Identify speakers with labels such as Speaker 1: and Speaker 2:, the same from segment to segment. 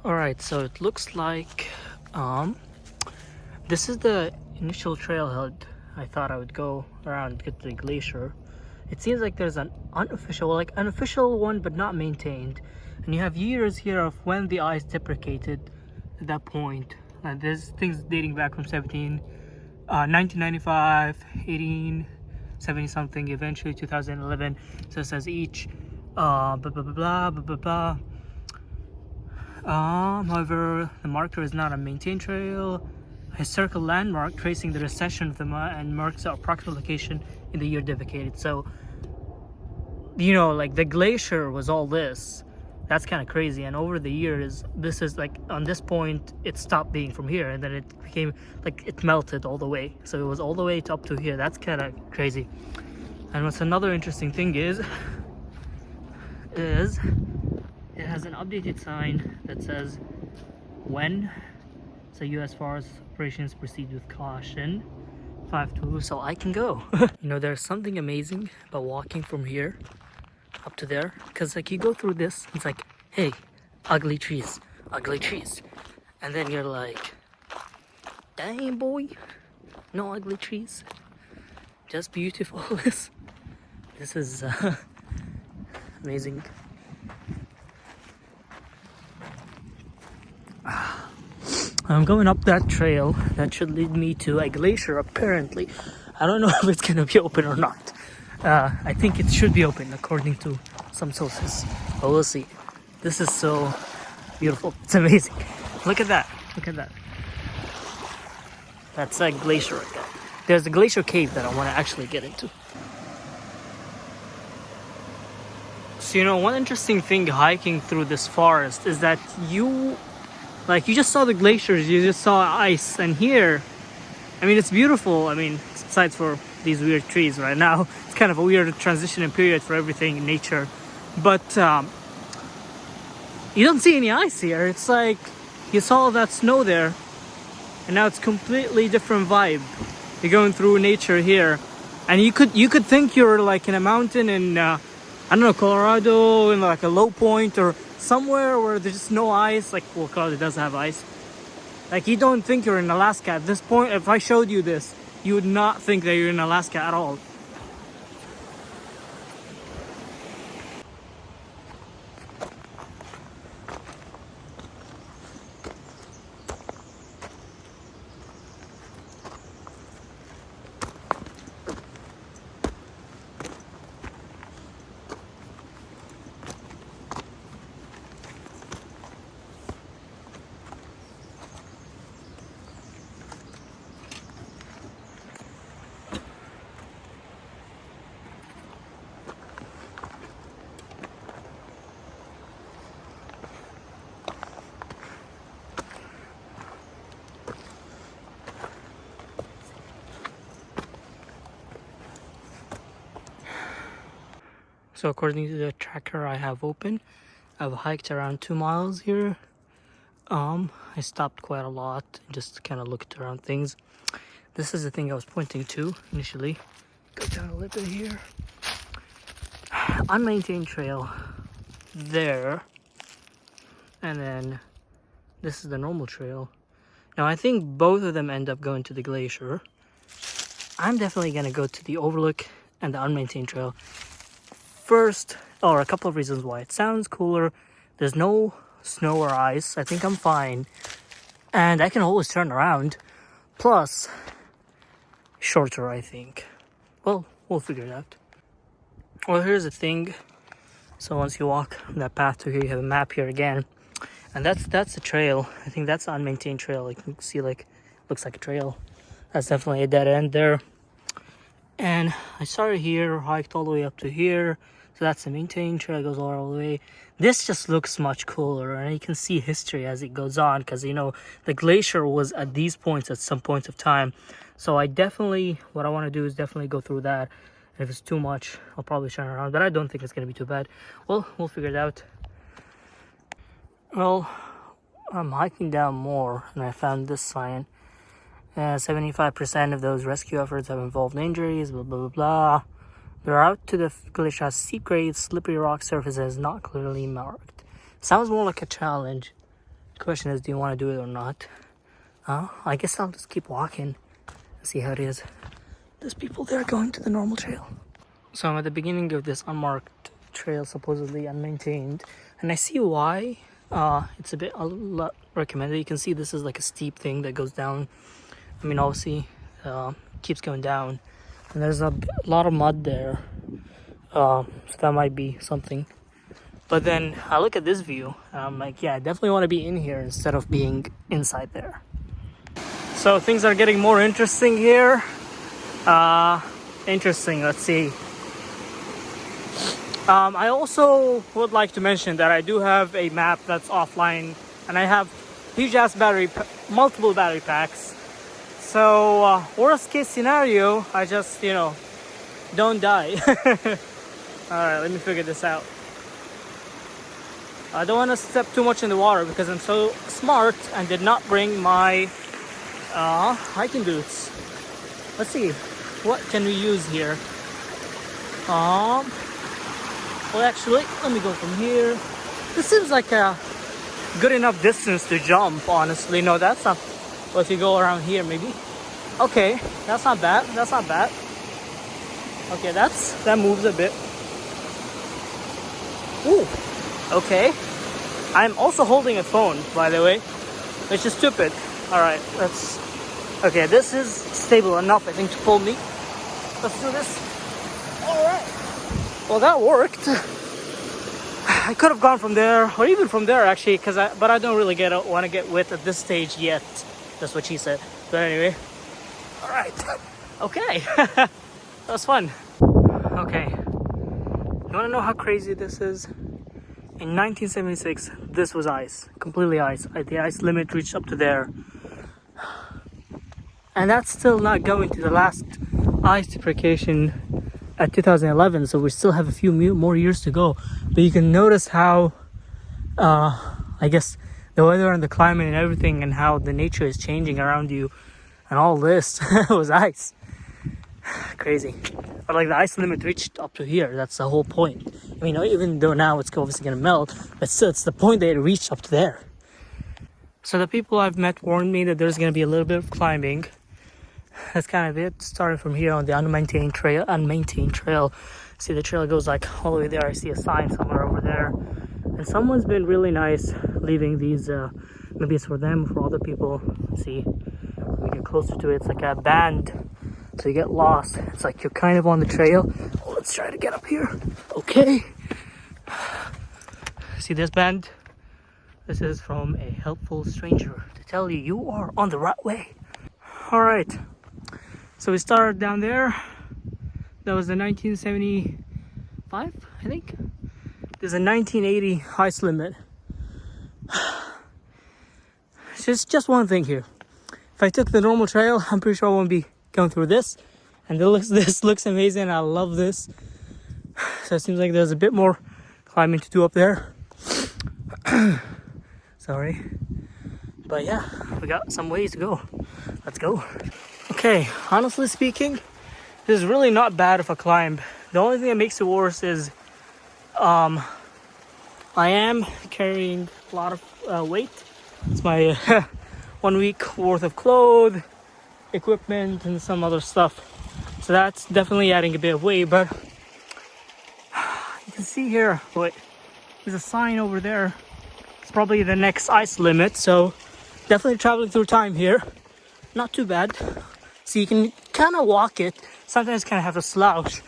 Speaker 1: All right, so it looks like this is the initial trailhead I thought I would go around to get to the glacier. It seems like there's an unofficial one, but not maintained. And you have years here of when the ice deprecated at that point. And there's things dating back from 1995, 1870 something, eventually 2011. So it says each blah blah blah blah blah blah blah. However, the marker is not a maintained trail. A historical landmark tracing the recession of the and marks the approximate location in the year dedicated. So, you know, like the glacier was all this. That's kind of crazy. And over the years, this is like on this point, it stopped being from here, and then it became like it melted all the way. So it was all the way up to here. That's kind of crazy. And what's another interesting thing is it has an updated sign that says when. So U.S. Forest operations proceed with caution. 5-2, so I can go. You know, there's something amazing about walking from here up to there, because like you go through this, it's like, hey, ugly trees, and then you're like, dang boy, no ugly trees, just beautiful. This is amazing. I'm going up that trail that should lead me to a glacier, apparently. I don't know if it's gonna be open or not. I think it should be open according to some sources, but we'll see. This is so beautiful. It's amazing. Look at that. Look at that. That's a glacier right there. There's a glacier cave that I want to actually get into. So, you know, one interesting thing hiking through this forest is that you just saw the glaciers, you just saw ice, and here, I mean, it's beautiful. I mean, besides for these weird trees right now, it's kind of a weird transition period for everything in nature. But you don't see any ice here. It's like you saw all that snow there, and now it's completely different vibe. You're going through nature here, and you could think you're like in a mountain in I don't know, Colorado, in like a low point or somewhere where there's just no ice. Like, well, Colorado does have ice. Like, you don't think you're in Alaska at this point. If I showed you this, you would not think that you're in Alaska at all. So according to the tracker I have open, I've hiked around 2 miles here. I stopped quite a lot and just kind of looked around things. This is the thing I was pointing to initially. Go down a little bit here. Unmaintained trail there, and then this is the normal trail. Now I think both of them end up going to the glacier. I'm definitely gonna go to the overlook and the unmaintained trail first, or a couple of reasons why. It sounds cooler. There's no snow or ice. I think I'm fine, and I can always turn around. Plus, shorter, I think. Well, we'll figure it out. Well, here's the thing. So once you walk that path to here, you have a map here again, and that's the trail. I think that's an unmaintained trail. Like, you can see, like, looks like a trail. That's definitely a dead end there. And I started here, hiked all the way up to here. So that's the maintained trail, goes all the way. This just looks much cooler, and you can see history as it goes on, because, you know, the glacier was at these points at some points of time. So what I want to do is definitely go through that. And if it's too much, I'll probably turn around, but I don't think it's going to be too bad. Well, we'll figure it out. Well, I'm hiking down more, and I found this sign. 75% of those rescue efforts have involved injuries, blah, blah, blah, blah. The route to the glacier has steep grades, slippery rock surfaces, not clearly marked. Sounds more like a challenge Question is, do you want to do it or not? I guess I'll just keep walking and see how it is. There's people there going to the normal trail. So I'm at the beginning of this unmarked trail, supposedly unmaintained, and I see why. It's a lot recommended. You can see this is like a steep thing that goes down. I mean, obviously, keeps going down, and there's a lot of mud there. So that might be something. But then I look at this view, and I'm like, yeah, I definitely want to be in here instead of being inside there. So things are getting more interesting here. Interesting, let's see. I also would like to mention that I do have a map that's offline, and I have huge ass multiple battery packs. So worst case scenario, I just, don't die. Alright, let me figure this out. I don't want to step too much in the water because I'm so smart and did not bring my hiking boots. Let's see, what can we use here? Well, actually, let me go from here. This seems like a good enough distance to jump, honestly. No, that's not. Well, if you go around here, maybe. Okay, that's not bad. That's not bad. Okay, that moves a bit. Ooh, okay. I'm also holding a phone, by the way, which is stupid. All right, okay, this is stable enough, I think, to pull me. Let's do this. All right. Well, that worked. I could have gone from there, or even from there, actually, but I don't really want to get wet at this stage yet. That's what she said. But anyway, all right. Okay, that was fun. Okay, you want to know how crazy this is? In 1976, this was ice, completely ice. The ice limit reached up to there. And that's still not going to the last ice deprecation at 2011, so we still have a few more years to go. But you can notice how, I guess, the weather and the climate and everything, and how the nature is changing around you, and all this was ice. Crazy. But like the ice limit reached up to here. That's the whole point. I mean, even though now it's obviously gonna melt, but still, it's the point that it reached up to there. So the people I've met warned me that there's gonna be a little bit of climbing. That's kind of it. Starting from here on the unmaintained trail. See, the trail goes like all the way there. I see a sign somewhere over there, and someone's been really nice leaving these. Maybe it's for them, for other people. See, when we get closer to it, it's like a band, so you get lost. It's like you're kind of on the trail. Oh, let's try to get up here. Okay. See this band? This is from a helpful stranger to tell you are on the right way. All right. So we started down there. That was the 1975, I think. There's a 1980 ice limit. Just one thing here. If I took the normal trail, I'm pretty sure I won't be going through this. And this looks amazing. I love this. So it seems like there's a bit more climbing to do up there. Sorry. But yeah, we got some ways to go. Let's go. Okay, honestly speaking, this is really not bad of a climb. The only thing that makes it worse is I am carrying a lot of weight. It's my 1 week worth of clothes, equipment, and some other stuff. So that's definitely adding a bit of weight, but you can see here, wait, there's a sign over there. It's probably the next ice limit, so definitely traveling through time here. Not too bad. So you can kind of walk it. Sometimes kind of have to slouch.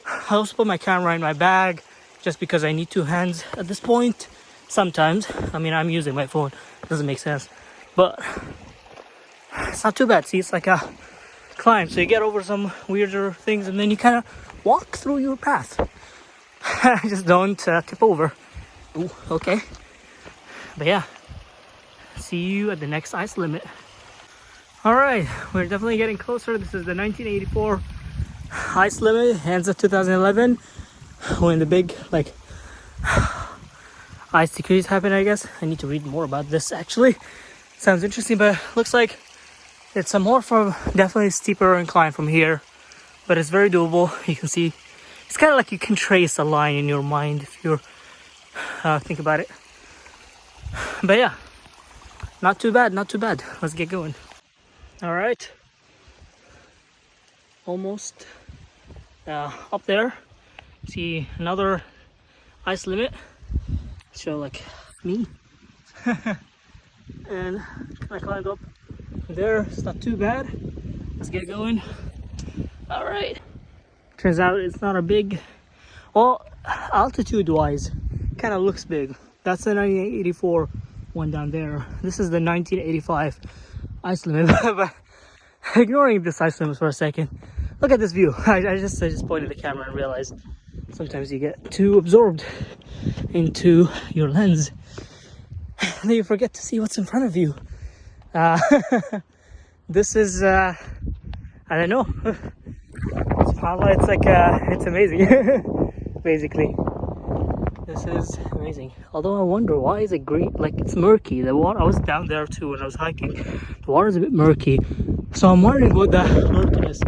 Speaker 1: I also put my camera in my bag just because I need two hands at this point. Sometimes. I mean, I'm using my phone. It doesn't make sense. But it's not too bad. See, it's like a climb. So you get over some weirder things and then you kind of walk through your path. Just don't tip over. Ooh, okay. But yeah. See you at the next ice limit. Alright, we're definitely getting closer. This is the 1984 ice limit, ends of 2011. When the big, ice decrease happened, I guess. I need to read more about this, actually. Sounds interesting, but looks like it's a more for definitely steeper incline from here. But it's very doable. You can see, it's kind of like you can trace a line in your mind if you think about it. But yeah, Not too bad, not too bad. Let's get going. All right. Almost up there. See another ice limit. So like me. And I climbed up there. It's not too bad. Let's get going. All right. Turns out it's not a big, well, altitude wise, kind of looks big. That's the 1984 one down there. This is the 1985 ice limit. But ignoring this ice limit for a second, look at this view. I just pointed the camera and realized sometimes you get too absorbed into your lens and then you forget to see what's in front of you. This is I don't know. It's like it's amazing. Basically, this is amazing. Although I wonder, why is it green? Like, it's murky. The water, I was down there too when I was hiking. The water is a bit murky, so I'm wondering what the murkiness is,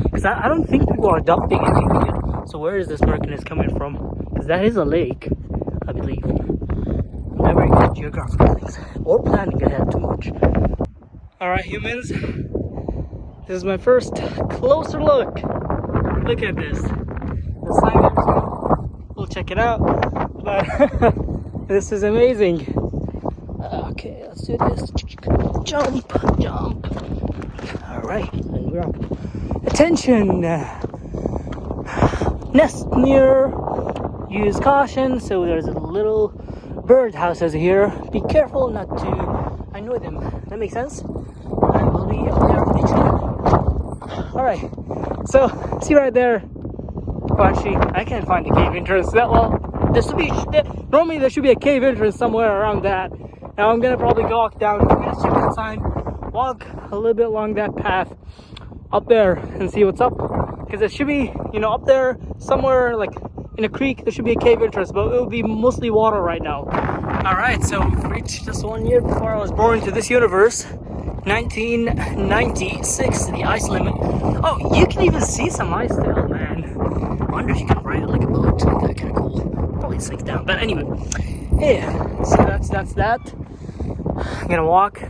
Speaker 1: because I don't think people are dumping anything yet. So where is this murkiness coming from? Because that is a lake, I believe. I'm never good at geographical things or planning ahead too much. All right, humans. This is my first closer look. Look at this. The sign there too. We'll check it out. But this is amazing. Okay, let's do this. Jump, jump. All right, and we're up. Attention. Nest near. Use caution. So there's a little bird houses here. Be careful not to annoy them. That makes sense? I will be up there next time. Alright, so see right there. Oh, actually, I can't find the cave entrance that well. Normally there should be a cave entrance somewhere around that. Now I'm gonna probably walk down. I'm gonna check that sign, walk a little bit along that path up there and see what's up. Because there should be, you know, up there somewhere like in a creek, there should be a cave entrance, but it will be mostly water right now. Alright, so we've reached just 1 year before I was born to this universe. 1996, the ice limit. Oh, you can even see some ice still, man. I wonder if you can ride it like a boat. That'd kind of cool. Probably sinks down, but anyway. Yeah, so that's that. I'm gonna walk.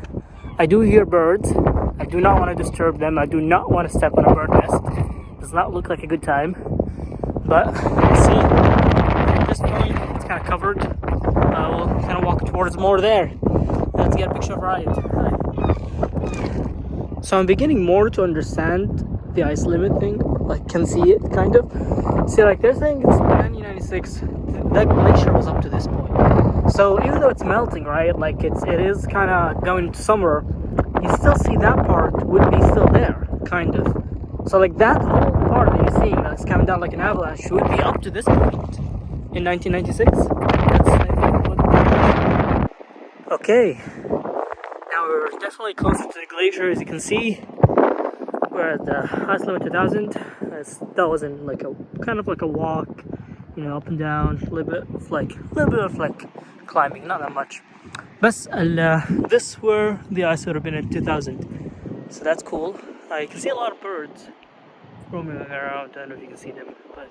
Speaker 1: I do hear birds. I do not want to disturb them. I do not want to step on a bird nest. Does not look like a good time. But see, at this point, it's kind of covered. We'll kind of walk towards more there. Let's get a picture of ride. So I'm beginning more to understand the ice limit thing, like can see it kind of. See, like they're saying it's 1996, that glacier was up to this point. So even though it's melting, right, like it is kind of going to summer, you still see that part would be still there, kind of. So like that whole part that you're seeing that's coming down like an avalanche would be up to this point in 1996. That's, I think, what. Okay. We're definitely closer to the glacier, as you can see. We're at the ice limit 2000. That wasn't like a kind of like a walk, you know, up and down, a little bit of climbing, not that much. But this where the ice would have been at 2000, so that's cool. You can see a lot of birds roaming around. I don't know if you can see them, but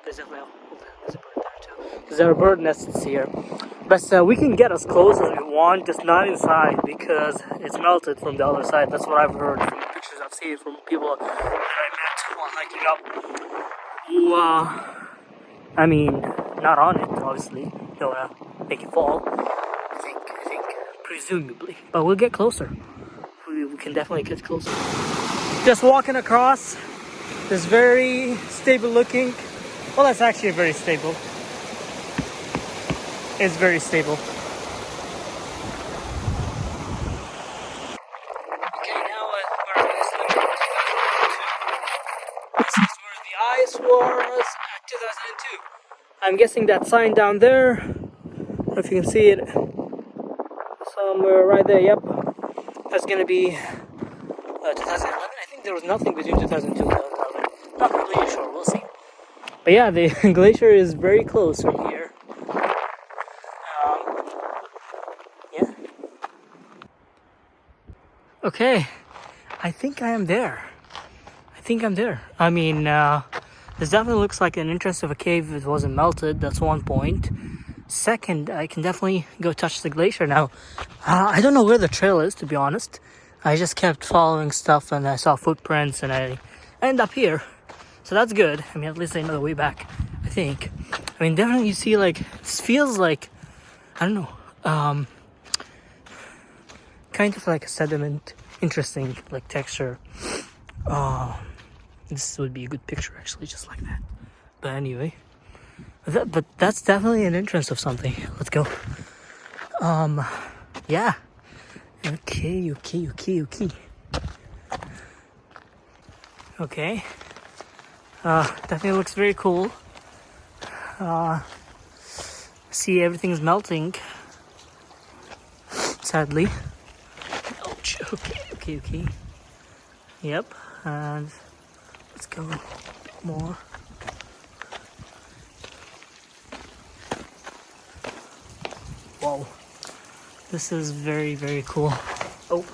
Speaker 1: there's definitely there's a bird there too. Because there are bird nests here. But we can get as close as we want, just not inside, because it's melted from the other side. That's what I've heard from the pictures I've seen from people that I met while hiking up. Who, I mean, not on it, obviously. Don't want to make it fall. I think, presumably. But we'll get closer. We can definitely get closer. Just walking across this very stable looking. Well, that's actually very stable. It's very stable. Okay, now we're at this limit. This is where the ice was at 2002. I'm guessing that sign down there, I don't know if you can see it, somewhere right there, yep. That's gonna be 2011. I think there was nothing between 2002 and 2011. Not completely sure, we'll see. But yeah, the glacier is very close from here. Yeah. Okay, I think I am there. I mean, this definitely looks like an entrance of a cave if it wasn't melted. That's one point. Second, I can definitely go touch the glacier now. I don't know where the trail is, to be honest. I just kept following stuff and I saw footprints and I ended up here. So that's good. I mean, at least I know the way back, I think. I mean, definitely you see, like, this feels like, I don't know, kind of like a sediment, interesting, like, texture. This would be a good picture, actually, just like that. But anyway, but that's definitely an entrance of something. Let's go. Yeah. Okay. Okay. Definitely looks very cool. See, everything's melting. Sadly. Ouch. Okay. Yep. And let's go more. Whoa. This is very, very cool. Oh,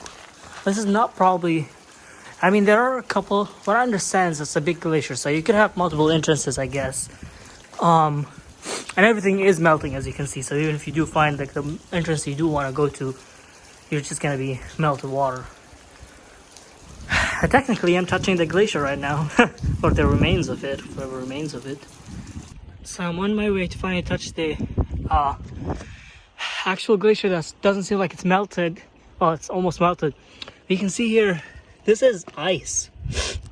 Speaker 1: this is not probably... I mean, there are a couple... What I understand is it's a big glacier, so you could have multiple entrances, I guess. And everything is melting, as you can see. So even if you do find, like, the entrance you do want to go to, you're just going to be melted water. Technically, I'm touching the glacier right now. Or the remains of it, whatever remains of it. So I'm on my way to finally touch the... actual glacier that doesn't seem like it's melted. Oh, it's almost melted. You can see here, this is ice.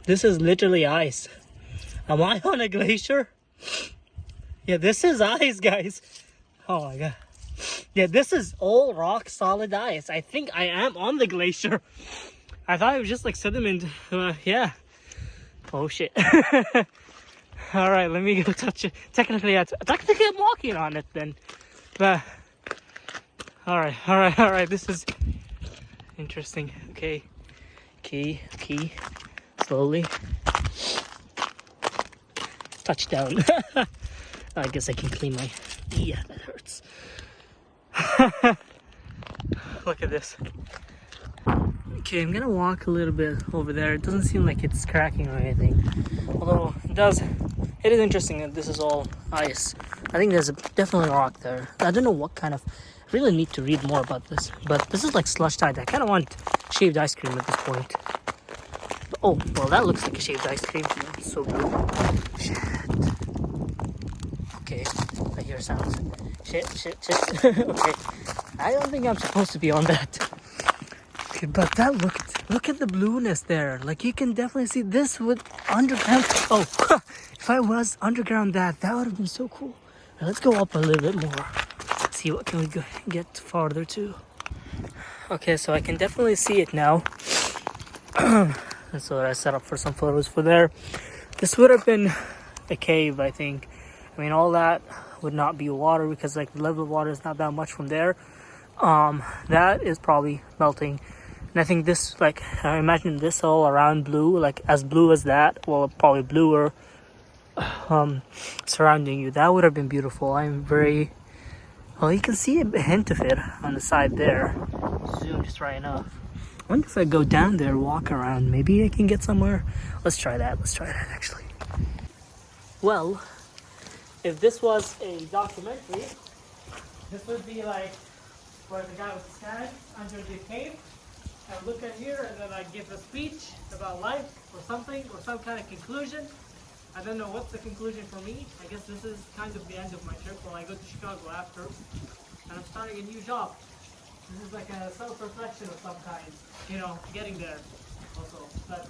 Speaker 1: This is literally ice. Am I on a glacier? Yeah, this is ice, guys. Oh my god. Yeah, this is all rock solid ice. I think I am on the glacier. I thought it was just like sediment. Yeah. Oh shit. All right, let me go touch it. Technically I'm walking on it then. But all right. This is interesting. Okay. Key. Slowly. Touchdown. I guess I can clean my... Yeah, that hurts. Look at this. Okay, I'm gonna walk a little bit over there. It doesn't seem like it's cracking or anything. Although it does. It is interesting that this is all ice. I think there's definitely a rock there. I don't know what kind of... I really need to read more about this. But this is like slush tide. I kind of want shaved ice cream at this point. Oh, well, that looks like a shaved ice cream. It's so blue. Shit. Okay, I hear sounds. Shit. Okay. I don't think I'm supposed to be on that. Okay, but that look at the blueness there. Like, you can definitely see this with underground. Oh, if I was underground that would have been so cool. Right, let's go up a little bit more. See what can we get farther to. Okay, so I can definitely see it now. And so I set up for some photos for there. This would have been a cave, I think. I mean, all that would not be water because, like, the level of water is not that much from there. That is probably melting. And I think this, like, I imagine this all around blue, like as blue as that, well, probably bluer, surrounding you. That would have been beautiful. I'm very... Well, you can see a hint of it on the side there. Zoom just right enough. I wonder if I go down there, walk around, maybe I can get somewhere. Let's try that actually. Well, if this was a documentary, this would be like where the guy would stand under the cave and look at here, and then I'd give a speech about life or something, or some kind of conclusion. I don't know what's the conclusion for me. I guess this is kind of the end of my trip when I go to Chicago after, and I'm starting a new job. This is like a self-reflection of some kind, you know, getting there also. But